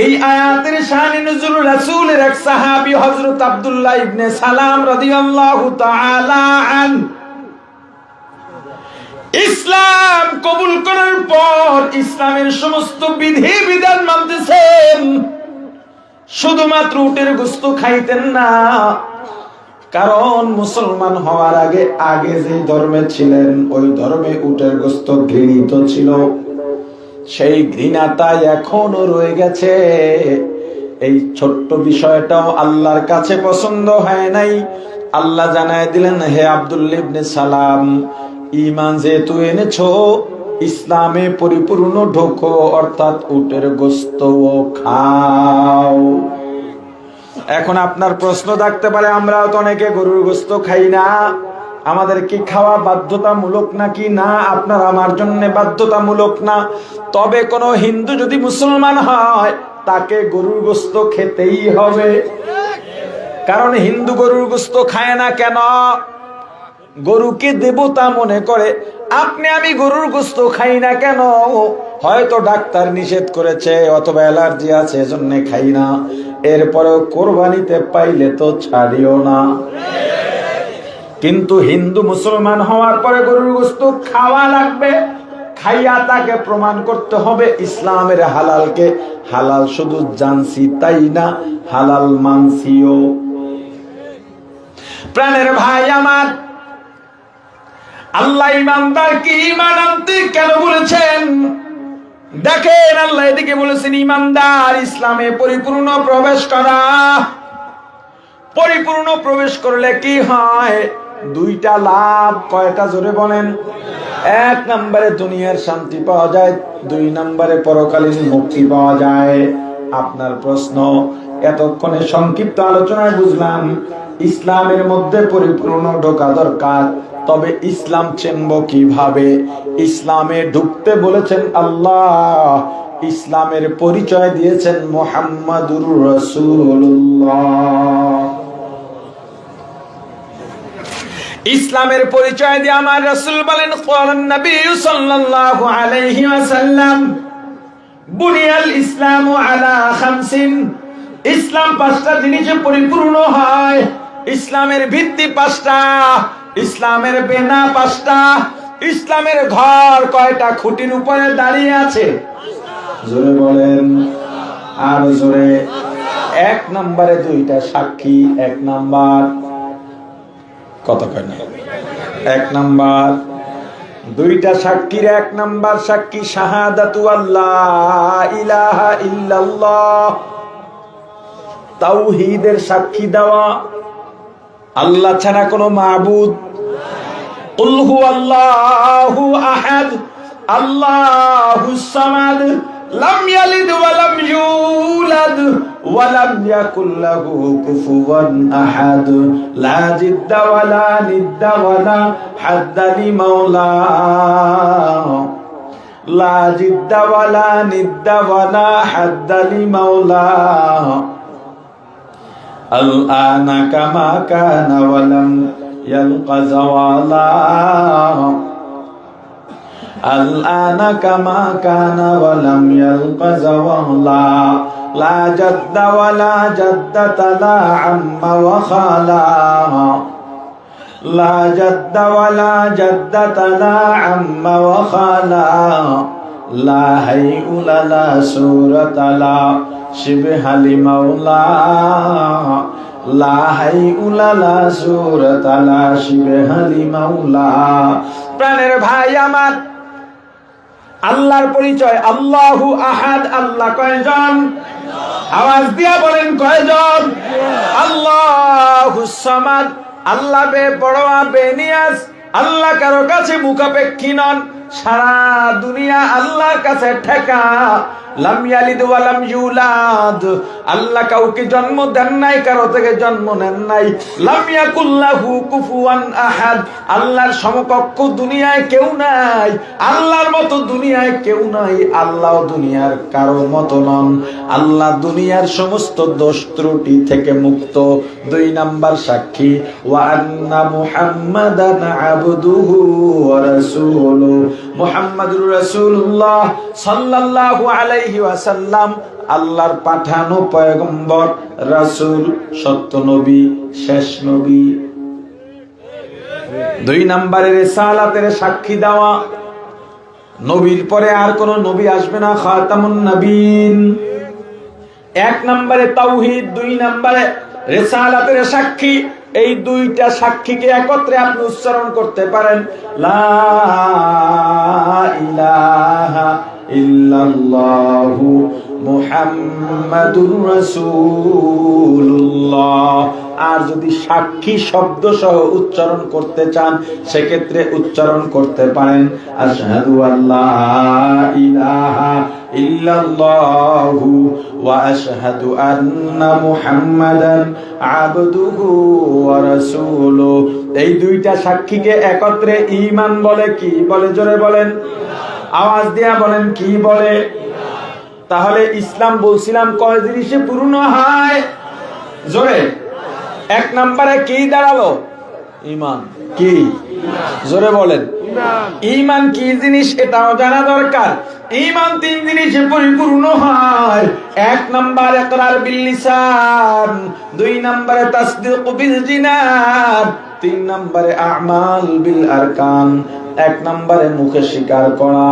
এই আয়াতের শানে নুজুল রাসূলের এক সাহাবী হযরত আব্দুল্লাহ ইবনে সালাম রাদিয়াল্লাহু তাআলা আন ইসলাম কবুল করার পর ইসলামের সমস্ত বিধি বিধান মানতেছেন। শুধুমাত্র উটের গোশত খাইতেন না, কারণ মুসলমান হওয়ার আগে যে ধর্মে ছিলেন ওই ধর্মে উটের গোশত ঘৃণিত ছিল। সেই ঘৃণাটা এখনো রয়ে গেছে। এই ছোট্ট বিষয়টাও আল্লাহর কাছে পছন্দ হয় নাই। আল্লাহ জানায় দিলেন, হে আব্দুল্লাহ ইবনে সালাম, ঈমান যেহেতু এনেছো, ইসলামে পরিপূর্ণ ঢোকো, অর্থাৎ উটের গোশত খাও। এখন আপনার প্রশ্ন থাকতে পারে, আমরাও তো অনেকে গরুর গোশত খাই না, আমাদের কি খাওয়া বাধ্যতামূলক নাকি? না, আপনার আমার জন্য বাধ্যতামূলক না। তবে কোন হিন্দু যদি মুসলমান হয়, তাকে গরুর গোশত খেতেই হবে। কারণ হিন্দু গরুর গোশত খায় না কেন? গরুকে দেবতা মনে করে। আপনি আমি গরুর গোশত খাই না কেন? হয়তো ডাক্তার নিষেধ করেছে, অথবা অ্যালার্জি আছে, এজন্য খাই না। এরপরেও কোরবানিতে পাইলে তো ছাড়িও না। কিন্তু হিন্দু মুসলমান হওয়ার পরে গরুর গোশত খাওয়া লাগবে। খাইয়া তাকে প্রমাণ করতে হবে ইসলামের হালালকে হালাল শুধু জানছি তাই না, হালাল মানছিও। প্রাণের ভাই আমার, আল্লাহ ইমানদারকে ঈমান আনতে কেন বলেছেন? দেখেন, আল্লাহ এদিকে বলেছেন ইমানদার ইসলামে পরিপূর্ণ প্রবেশ করা। পরিপূর্ণ প্রবেশ করলে কি হয়? দুইটা লাভ। কয়টা? জোরে বলেন। এক নম্বরে দুনিয়ার শান্তি পাওয়া যায়, দুই নম্বরে পরকালীন মুক্তি পাওয়া যায়। আপনার প্রশ্ন, এতক্ষণে সংক্ষিপ্ত আলোচনায় বুঝলাম ইসলামের মধ্যে পরিপূর্ণ ঢোকা দরকার, তবে ইসলাম চিনব কিভাবে? ইসলামে ঢুকতে বলেছেন আল্লাহ, ইসলামের পরিচয় দিয়েছেন মুহাম্মাদুর রাসূলুল্লাহ। ইসলামের পরিচয় দিয়ে আমার রাসূল বলেন, ক্বালান নবী সাল্লাল্লাহু আলাইহি ওয়াসাল্লাম, বুনিয়াল ইসলামু আলা খামসিন। ইসলাম পাঁচটা জিনিসে পরিপূর্ণ হয়। ইসলামের ভিত্তি পাঁচটা, ইসলামের বেনা পাঁচটা। ইসলামের ঘর কয়টা খুঁটির উপরে দাঁড়িয়ে আছে? জোরে বলেন, আর জোরে। এক নম্বরে দুইটা সাক্ষী। এক নাম্বার কত কয় না? এক নাম্বার দুইটা সাক্ষীর এক নাম্বার সাক্ষী শাহাদাতু আল্লাহ ইলাহা ইল্লাল্লাহ, তাওহীদের সাক্ষী দেওয়া, আল্লাহ ছাড়া কোনো মাবুদ। কুল হুয়াল্লাহু আহাদ আল্লাহুস সামাদ লাম ইয়ালিদ ওয়া লাম ইউলাদ ওয়া লাম ইয়াকুল লাহু কুফুওয়ান আহাদ লা জিদ্দা ওয়া লা নিদ্দা ওয়া লা হাদ্দা লিমাওলা লা জিদ্দা ওয়া লা নিদ্দা ওয়া লা হাদ্দা লিমাওলা আল-আনা কামা কানা ওয়া লাম ইয়ালকা যাওয়ালা আল-আনা কামা কানা ওয়া লাম ইয়ালকা যাওয়ালা লা জাদ্দা ওয়া লা জাদ্দাতা লা আম্মা ওয়া খালা লা জাদ্দা ওয়া লা জাদ্দাতা লা আম্মা ওয়া খালা লা হাইউলা লা সূরাতা লা শিবহা লিমাওলা লা হাইউলা লা সূরাতা লা শিবহা লিমাওলা। প্রাণের ভাই আমার, আল্লাহর পরিচয় আল্লাহু আহাদ। আল্লাহ কয়জন? আওয়াজ দিয়া বলেন কয়জন? আল্লাহুস সামাদ, আল্লাহ বেপরোয়া বেনিয়াজ, আল্লাহ কারো কাছে মুখাপেক্ষী নন। সারা দুনিয়া আল্লাহর কাছে ঠেকা। লাম ইয়ালিদ ওয়া লাম ইউলাদ, আল্লাহ কাউকে জন্ম দেন নাই, কারো থেকে জন্ম নেন নাই। লাম ইয়াকুল লাহু কুফুওয়ান আহাদ, আল্লাহর সমকক্ষ দুনিয়ায় কেউ নাই, আল্লাহর মতো দুনিয়ায় কেউ নাই। আল্লাহ দুনিয়ার কারো মতো নন। আল্লাহ দুনিয়ার সমস্ত দোষ ত্রুটি থেকে মুক্ত। দুই নাম্বার সাক্ষী ওয়া আন্না মুহাম্মাদান আবদুহু ওয়া রাসূলুহু, মুহাম্মাদুর রাসূলুল্লাহ সাল্লাল্লাহু আলাইহি ওয়াসাল্লাম আল্লাহর পাঠানো পয়গম্বর, রাসূল, সত্য নবী, শেষ নবী। দুই নম্বরে রিসালাতের সাক্ষী দেওয়া, নবীর পরে আর কোন নবী আসবে না, খাতামুন নবীন। এক নম্বরে তাওহীদ, দুই নম্বরে রিসালাতের সাক্ষী। এই দুইটা সাক্ষীকে একত্রে আপনি উচ্চারণ করতে পারেন, লা ইলাহা ইল্লাল্লাহু মুহাম্মাদুর রাসূলুল্লাহ। আর যদি সাক্ষী শব্দ সহ উচ্চারণ করতে চান, সেক্ষেত্রে উচ্চারণ করতে পারেন আশহাদু আল্লা ইলাহা ইল্লাল্লাহু ওয়া আশহাদু আন্না মুহাম্মাদান আবদুহু ওয়া রাসূলুহু। এই দুইটা সাক্ষীকে একত্রে ঈমান বলে। কি বলে? জোরে বলেন, আওয়াজ দিয়া বলেন, কি বলে? তাহলে ইসলাম বলছিলাম কয় জিনিসে পূর্ণ হয়? জোরে। এক নম্বরে কি দাঁড়ালো? ঈমান। কি? জোরে বলেন। ঈমান কি জিনিস এটাও জানা দরকার। ঈমান তিন জিনিসে পরিপূর্ণ হয়। এক নম্বর ইকরার বিল লিসান, দুই নম্বরে তাসদীক বিল জিনান, তিন নম্বরে আমাল বিল আরকান। এক নম্বরে মুখে স্বীকার করা,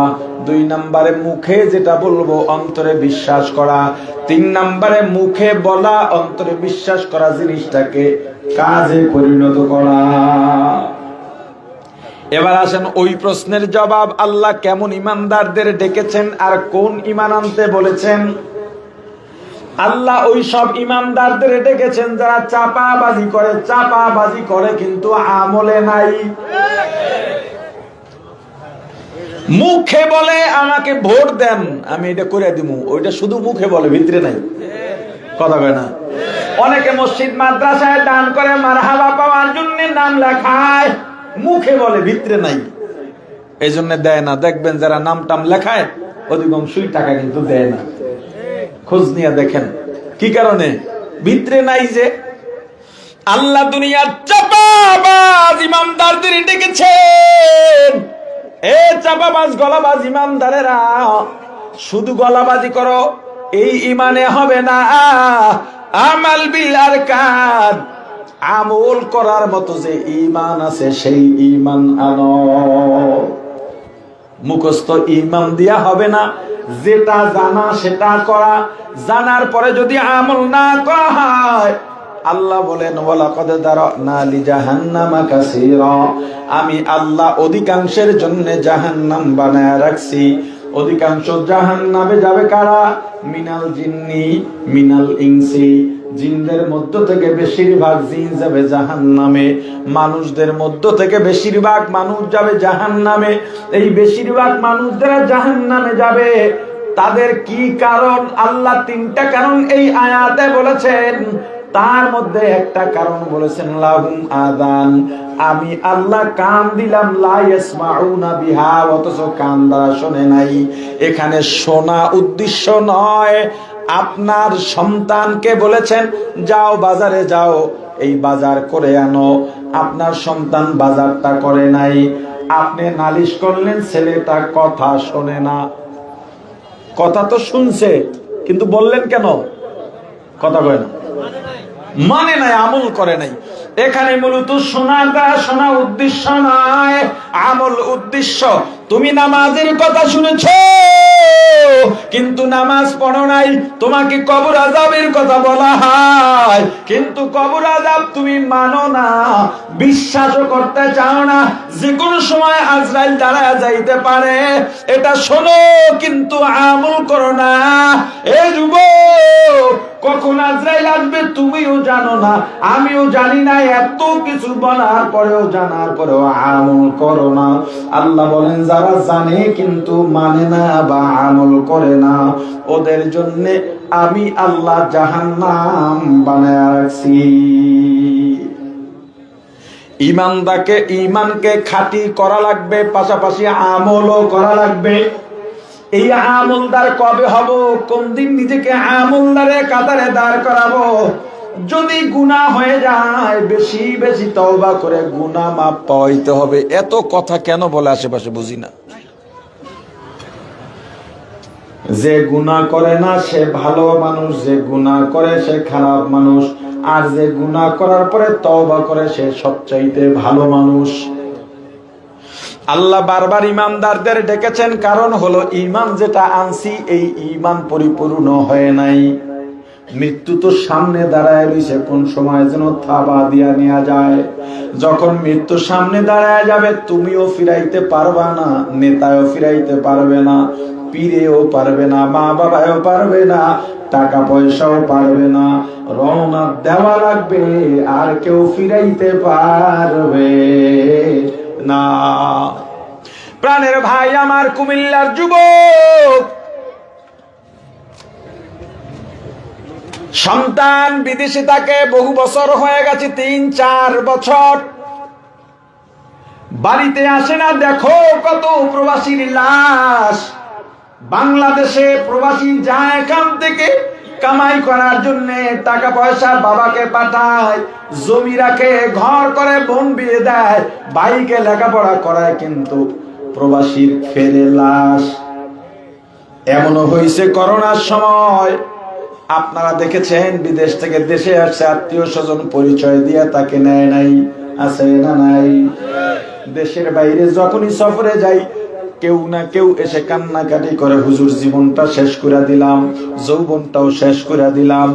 দুই নম্বরে মুখে যেটা বলবো অন্তরে বিশ্বাস করা, তিন নম্বরে মুখে বলা অন্তরে বিশ্বাস করা জিনিসটাকে কাজে পরিণত করা। এবার আসেন ওই প্রশ্নের জবাব, আল্লাহ কেমন ইমানদারদের ডেকেছেন আর কোন ইমান আনতে বলেছেন। আল্লাহ ওই সব ইমানদারদের ডেকেছেন যারা চাপাবাজি করে কিন্তু আমলে নাই। মুখে বলে আমাকে ভোট দেন, আমি এটা করে দিব, ওইটা শুধু মুখে বলে, ভিতরে নাই, কথা কয় না। অনেকে মসজিদ মাদ্রাসায় দান করে মারহাবা পাওয়ার জন্য নাম লেখায়, মুখে বলে ভিতরে নাই, এই জন্য দেয় না। দেখবেন যারা নাম টাম লেখায় অধিকাংশই টাকা কিন্তু দেয় না, খোঁজ নিয়ে দেখেন কি কারণে, ভিতরে নাই। যে আল্লাহ দুনিয়ার চাপাবাজ ইমানদারদের ডেকেছেন, এ চাপাবাজ গলাবাজ ইমানদারেরা, শুধু গলাবাজি করো এই ইমানে হবে না। আমাল বিল আরকান, আমল করার মতো যে ঈমান আছে সেই ঈমান আনো। মুখস্থ ঈমান দিয়া হবে না, যেটা জানা সেটা করা, জানার পরে যদি আমল না করা হয়, আল্লাহ বলেন ওয়ালাকাদ দারানা লিজাহান্নামা কাসীরা, আমি আল্লাহ অধিকাংশের জন্য জাহান্নাম বানায় রাখছি। অধিকাংশ জাহান্নামে যাবে কারা? মিনাল জিন্নি মিনাল ইনসি, জিনদের মধ্য থেকে বেশিরভাগ জিন যাবে জাহান্নামে, মানুষদের মধ্য থেকে বেশিরভাগ মানুষ যাবে জাহান্নামে। এই বেশিরভাগ মানুষ যারা জাহান্নামে যাবে তাদের কি কারণ? আল্লাহ তিনটা কারণ এই আয়াতে বলেছেন, তার মধ্যে একটা কারণ বলেছেন লাহুম আযান, আমি আল্লাহ কান দিলাম, লা ইয়াসমাউনা বিহা, অথচ কান দ্বারা শোনে নাই। এখানে শোনা উদ্দেশ্য নয়। আপনার সন্তানকে বলেছেন যাও বাজারে যাও, এই বাজার করে আনো, আপনার সন্তান বাজারটা করে নাই, আপনি নালিশ করলেন ছেলেটা কথা শোনে না। কথা তো শুনছে কিন্তু বললেন কেন? কথা কয় না, মানে নাই, আমল করে নাই। এখানে মূলত শোনা উদ্দেশ্য নয়, আমল উদ্দেশ্য। তুমি নামাজের কথা শুনেছো কিন্তু নামাজ পড়ো নাই, তোমাকে কবর আযাবের কথা বলা হয় কিন্তু কবর আযাব তুমি মানো না, বিশ্বাসও করতে চাও না, যে কোনো সময় আজরাইল দাঁড়ায় যাইতে পারে, এটা শোনো কিন্তু আমল করো না। এ যুবক, কখন আজরাইল আসবে তুমিও জানো না, আমিও জানি না, এত কিছু বলার পরেও জানার পরেও আমল করো না। আল্লাহ বলেন যারা জানে কিন্তু মানে না বা আমল করে না, ওদের জন্য আমি আল্লাহ জাহান্নাম বানায় রাখছি। ঈমানকে খাঁটি করা লাগবে, পাশাপাশি আমলও করা লাগবে। এই আমলদার কবে হব? কোন দিন নিজেকে আমলদারের কাতারে দাঁড় করাবো? যদি গুনাহ হয়ে যায় বেশি বেশি তওবা করে গুনাহ মাফ পাইতে হবে। এত কথা কেন বলে আশেপাশে বুঝি না। যে গুনাহ করে না সে ভালো মানুষ, যে গুনাহ করে সে খারাপ মানুষ, আর যে গুনাহ করার পরে তওবা করে সে সবচাইতে ভালো মানুষ। আল্লাহ বারবার ইমানদারদের ডেকেছেন, কারণ হলো ঈমান যেটা আনছি এই ঈমান পরিপূর্ণ হয় নাই। মৃত্যু তো সামনে দাঁড়ায় রয়েছে, কোন সময় যেন থাবা দিয়া নেওয়া যায়। যখন মৃত্যু সামনে দাঁড়ায় যাবে তুমিও ফিরাইতে পারবা না, নেতাও ফিরাইতে পারবে না, পীরেও পারবে না, মা বাবাও পারবে না, টাকা পয়সাও পারবে না, রওনা দেওয়া লাগবে, আর কেউ ফিরাইতে পারবে না। প্রাণের ভাই আমার কুমিল্লার যুবক, সন্তান বিদেশে থাকে, বহু বছর হয়ে গেছে, 3-4 বছর বাড়িতে আসে না। দেখো কত প্রবাসীর লাশ। বাংলাদেশে প্রবাসী যায় এখান থেকে কামাই করার জন্য, টাকা পয়সা বাবাকে পাঠায়, জমি রাখে, ঘর করে, বোন বিয়ে দেয়, ভাইকে লেখাপড়া করায়, কিন্তু প্রবাসীর ফেরে লাশ। এমনও হয়েছে করোনার সময়, আপনারা দেখেছেন, বিদেশ থেকে দেশে আসছে, আত্মীয় স্বজন পরিচয় দিয়ে তাকে নেয় নাই, আছে না নাই? দেশের বাইরে যখনই সফরে যাই কেউ না কেউ এসে কান্নাকাটি করে, হুজুর জীবনটা শেষ করে দিলাম, যৌবনটাও শেষ করে দিলাম।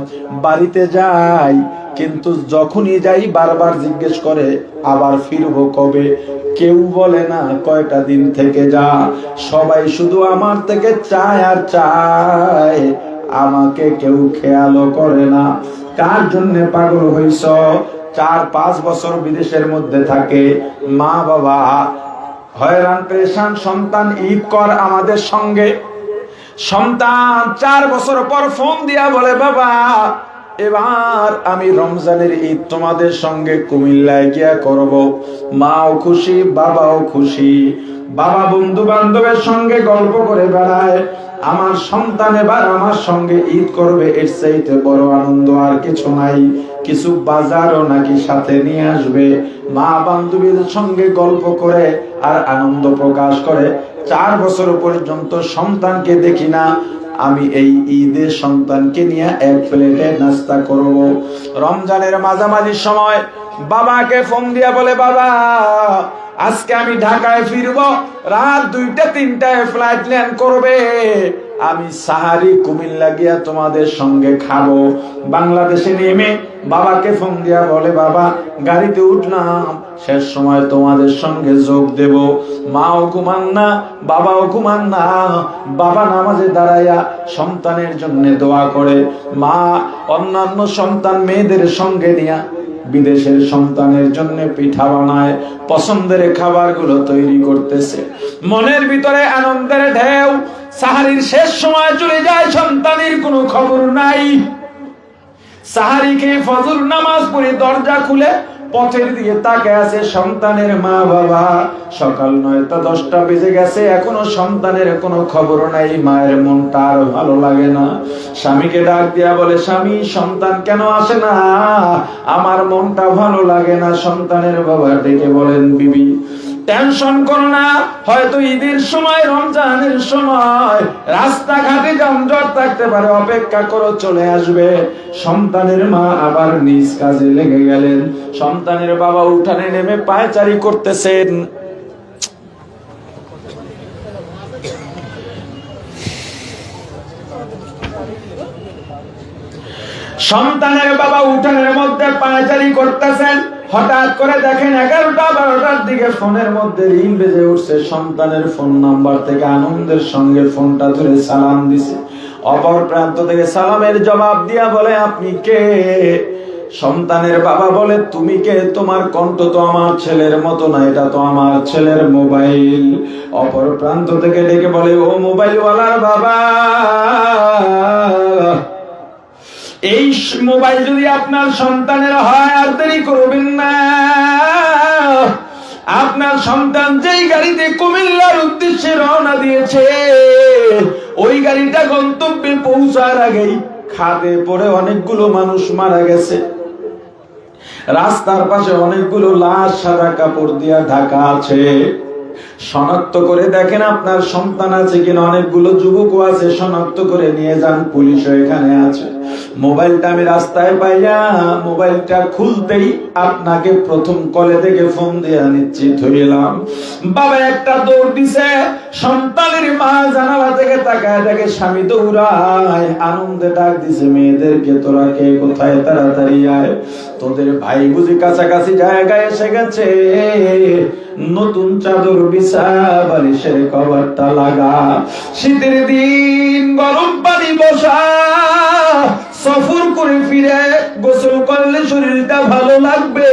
বাড়িতে যাই কিন্তু যখনই যাই বারবার জিজ্ঞেস করে আবার ফিরবো কবে। কেউ বলে না কয়টা দিন থেকে যা, সবাই শুধু আমার থেকে চায় আর চায় আমাকে কেউ খেয়ালও করে না। কার জন্য পাগল হইছ? 4-5 বছর বিদেশের মধ্যে থাকে, মা বাবা হয়রান পেরেশান, সন্তান ঈদ কর আমাদের সঙ্গে। সন্তান 4 বছর পর ফোন দিয়া বলে, বাবা এবার আমি রমজানের ঈদ তোমাদের সঙ্গে কুমিল্লায় গিয়া করব। মাও খুশি, বাবাও খুশি। বাবা বন্ধু বান্ধবের সঙ্গে গল্প করে বেড়ায়, আমার সন্তান এবার আমার সঙ্গে ঈদ করবে, এর চাইতে বড় আনন্দ আর কিছু নাই। কিছু বাজারও নাকি সাথে নিয়ে আসবে। মা বান্ধবীদের সঙ্গে গল্প করে আর আনন্দ প্রকাশ করে। 4 বছর পর্যন্ত সন্তানকে দেখি না। আমি এই ঈদে সন্তানকে নিয়ে এক প্লেটে নাস্তা করব। রমজানের মাঝামাঝি সময় বাবাকে ফোন দিয়া বলে, বাবা আজকে আমি ঢাকায় ফিরবো, রাত 2টা-3টায় ফ্লাইট ল্যান্ড করবে, আমি সাহারি কুমিল্লা গিয়া তোমাদের সঙ্গে খাবো। বাংলাদেশে নেমে বাবাকে ফোন দিয়া বলে, বাবা গাড়িতে উঠলাম, শেষ সময় তোমাদের সঙ্গে যোগ দেব। মাও ঘুমান না, বাবাও ঘুমান না। বাবা নামাজে দাঁড়াইয়া সন্তানের জন্য দোয়া করে। মা অন্যান্য সন্তান মেয়েদের সঙ্গে নিয়া বিদেশের সন্তানের জন্য পিঠা বানায়, পছন্দের খাবারগুলো তৈরি করতেছে। মনের ভিতরে আনন্দের ঢেউ। সাহারির শেষ সময় চলে যায়, সন্তানের কোনো খবর নাই। সাহারি খেয়ে ফজর নামাজ পড়ে দরজা খুলে পথের দিকে তাকিয়ে আছে সন্তানের মা বাবা। সকাল 9টা-10টা বেজে গেছে, এখনো সন্তানের কোনো খবর নাই। মায়ের মনটা আর ভালো লাগে না। স্বামীকে ডাক দিয়া বলে, স্বামী সন্তান কেন আসে না? আমার মনটা ভালো লাগে না। সন্তানের বাবা ডেকে বলেন, বিবি টেনশন করো না, হয়তো ঈদের সময়, রমজানের সময় রাস্তাঘাটে যানজট থাকতে পারে, অপেক্ষা করো, চলে আসবে। সন্তানের মা আবার নিজ কাজে লেগে গেলেন। সন্তানের বাবা উঠানে নেমে পায়চারি করতেছেন। সন্তানের বাবা উঠানের মধ্যে পায়চারি করতেছেন। হঠাৎ করে দেখেন 11টা-12টার দিকে ফোনের মধ্যে রিং বেজে উঠছে। সন্তানের ফোন নাম্বার থেকে আনন্দের সঙ্গে ফোনটা ধরে সালাম দিছে। অপর প্রান্ত থেকে সালামের জবাব দিয়া বলে, আপনি কে? সন্তানের বাবা বলে, তুমি কে? তোমার কণ্ঠ তো আমার ছেলের মতো না, এটা তো আমার ছেলের মোবাইল। অপর প্রান্ত থেকে ডেকে বলে, ও মোবাইলওয়ালার বাবা, এই মোবাইল যদি আপনার সন্তানের হয় আর দেরি করবেন না। আপনার সন্তান যেই গাড়িতে কুমিল্লার উদ্দেশ্যে রওনা দিয়েছে, ওই গাড়িটা গন্তব্যে পৌঁছার আগেই খাদে পড়ে অনেকগুলো মানুষ মারা গেছে। রাস্তার পাশে অনেকগুলো লাশ সাদা কাপড় দিয়া ঢাকা আছে। শনাক্ত করে দেখেন আপনার সন্তান আছে কিনা। অনেকগুলো যুবকও আছে, শনাক্ত করে নিয়ে যান, পুলিশও এখানে আছে। মোবাইলটা আমি রাস্তায় পাইয়া মোবাইলটা খুলতেই আপনাকে প্রথম কলে থেকে ফোন দিয়ে নিশ্চিত হইলাম। বাবা একটা দৌড় দিছে। সন্তানের মা জানালা থেকে তাকায় দেখে স্বামী দৌড়ায়, আনন্দে ডাক দিছে, মেয়েদেরকে তোরা কে কোথায়, তাড়াতাড়ি আয়, তোদের ভাই বুঝি কাছাকাছি জায়গায় এসে গেছে। নতুন চাদর বিছা, বালিশের কভারটা লাগা, শীতের দিন গরম পানি বসা, সফর করে ফিরে গোসল করলে শরীরটা ভালো লাগবে।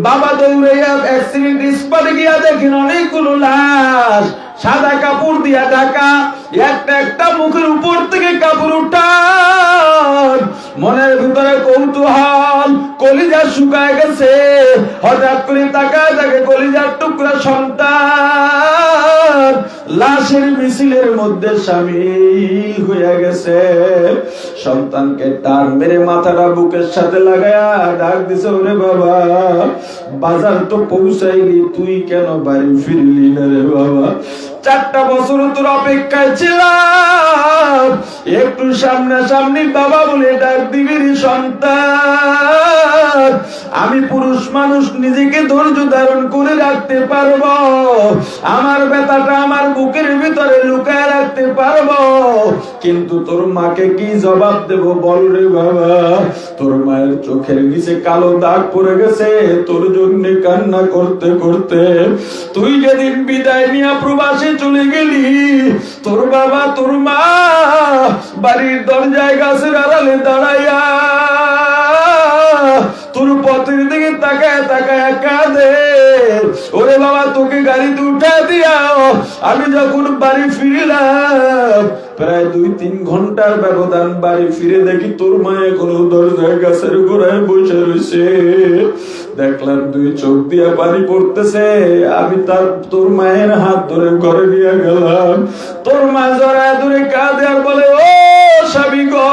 বাবা দৌড়াইয়া অ্যাক্সিডেন্ট স্পটে গিয়া দেখেন অনেকগুলো লাশ সাদা কাপড় দিয়া ঢাকা। একটা একটা মুখের উপর থেকে কাপড় উঠান। মনের ভিতরে কৌতূহল, কলিজা শুকায় গেছে। হঠাৎ করে তাকায় দেখে কলিজার টুকরা সন্তান লাশের মিছিলের মধ্যে শামিল হয়ে গেছে। সন্তানকে টান মেরে মাথাটা বুকের সাথে লাগায়া ডাক দিছে, ওরে বাবা, বাজার তো পৌঁছাইলি, তুই কেন বাড়ি ফিরলি না রে বাবা? 4টা বছর তোর অপেক্ষায় ছিলাম, একটু সামনাসামনি বাবা বলে ডাক দিবি রে সন্তান। আমি পুরুষ মানুষ, নিজেকে ধৈর্য ধারণ করে রাখতে পারবো। আমার ব্যথাটা আমার বুকের ভিতরে লুকায় রাখতে পারবো, কিন্তু তোর মাকে কি জবাব দেব বল রে বাবা। তোর মায়ের চোখের নিচে কালো দাগ পড়ে গেছে তোর জন্য কান্না করতে করতে। তুই যেদিন বিদায় নিয়ে প্রবাসে চলে গেলি, তোর বাবা তোর মা বাড়ির দরজায় গাছের আড়ালে দাঁড়াইয়া তোর পথের দিকে তাকায় তাকায় কাঁদে। ওরে বাবা, তোকে গাড়িতে উঠা দিয়া আমি যখন বাড়ি ফিরলাম, প্রায় 2-3 ঘন্টার ব্যবধান, বাড়ি ফিরে দেখি তোর মা এখনো দরজায় গাছের গোড়ায় বসে রয়েছে। দেখলাম 2 চোখ দিয়া পানি পড়তেছে। আমি তোর মায়ের হাত ধরে ঘরে নিয়ে গেলাম। তোর মা জড়ায় ধরে কাঁদে আর বলে, ও স্বামী গো,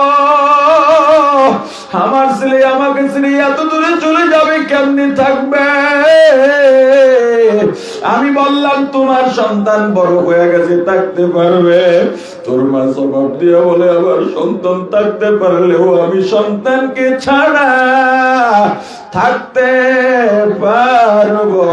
আমার ছেলে আমাকে ছেড়ে এত দূরে চলে যাবে, কেমনে থাকবে? আমি বললাম তোমার সন্তান বড় হয়ে গেছে, থাকতে পারবে। তোর মা জবাব দিয়ে বলে, আমার সন্তান থাকতে পারলেও আমি সন্তানকে ছাড়া থাকতে পারবো